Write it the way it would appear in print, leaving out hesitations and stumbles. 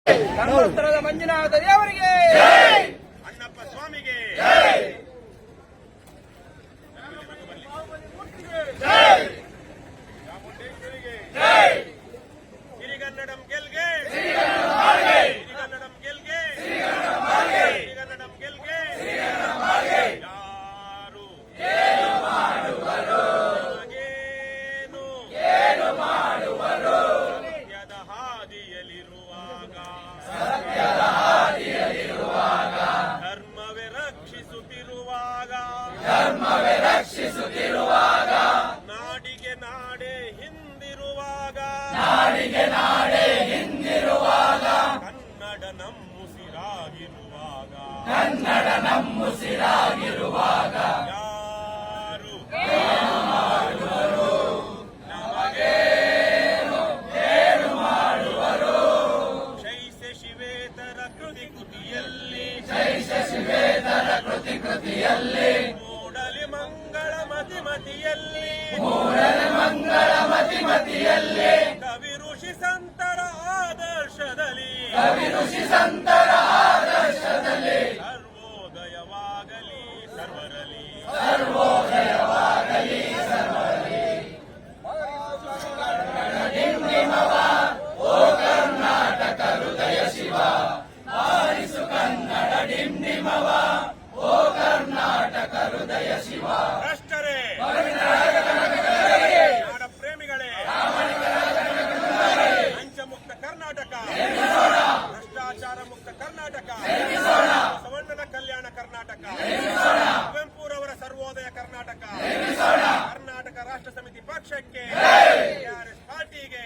ಧರ್ಮಸ್ಥಳದ ಮಂಜುನಾಥ ದೇವರಿಗೆ, ಅಣ್ಣಪ್ಪ ಸ್ವಾಮಿಗೆ, ಚಾಮುಂಡೇಶ್ವರಿಗೆ, ಸಿರಿಗನ್ನಡಂ ಗೆಲ್ಗೆ, ಸಿರಿಗನ್ನಡಂ ಗೆಲ್ಗೆ, ಸಿರಿಗನ್ನಡಂ ಗೆಲ್ಗೆ. ಯಾರು ಏನು ಮಾಡುವರು? ಸತ್ಯದ ಹಾದಿಯಲ್ಲಿರುವಾಗ ಧರ್ಮವೇ ರಕ್ಷಿಸುತ್ತಿರುವಾಗ ನಾಡಿಗೆ ನಾಡೇ ಹಿಂದಿರುವಾಗ ಕನ್ನಡ ನಮ್ಮುಸಿರಾಗಿರುವಾಗ ಯಾರು ಶೈಸ್ಯ ಶಿವೇತರ ಕೃತಿಯಲ್ಲಿ ಮೂಡಲಿ ಮಂಗಳ ಮತಿಮತಿಯಲ್ಲಿ ಕವಿ ಋಷಿ ಸಂತರ ಆದರ್ಶದಲ್ಲಿ ಸರ್ವೋದಯವಾಗಲಿ ಸರ್ವರಲ್ಲಿ. ಓ ಕರ್ನಾಟಕ ಹೃದಯ ಶಿವ, ಆರಿಸು ಕನ್ನಡ ಡಿಂಡಿಮವ. ಓ ಕರ್ನಾಟಕ ಹೃದಯ ಶಿವ. ಭ್ರಷ್ಟರೇ, ನಾಡ ಪ್ರೇಮಿಗಳೇ, ಲಂಚ ಮುಕ್ತ ಕರ್ನಾಟಕ, ಭ್ರಷ್ಟಾಚಾರ ಮುಕ್ತ ಕರ್ನಾಟಕ, ಬಸವಣ್ಣನ ಕಲ್ಯಾಣ ಕರ್ನಾಟಕ, ಕುವೆಂಪುರವರ ಸರ್ವೋದಯ ಕರ್ನಾಟಕ, ಕರ್ನಾಟಕ ರಾಷ್ಟ್ರ ಸಮಿತಿ ಪಕ್ಷಕ್ಕೆ, ಟಿಆರ್ಎಸ್ ಪಾರ್ಟಿಗೆ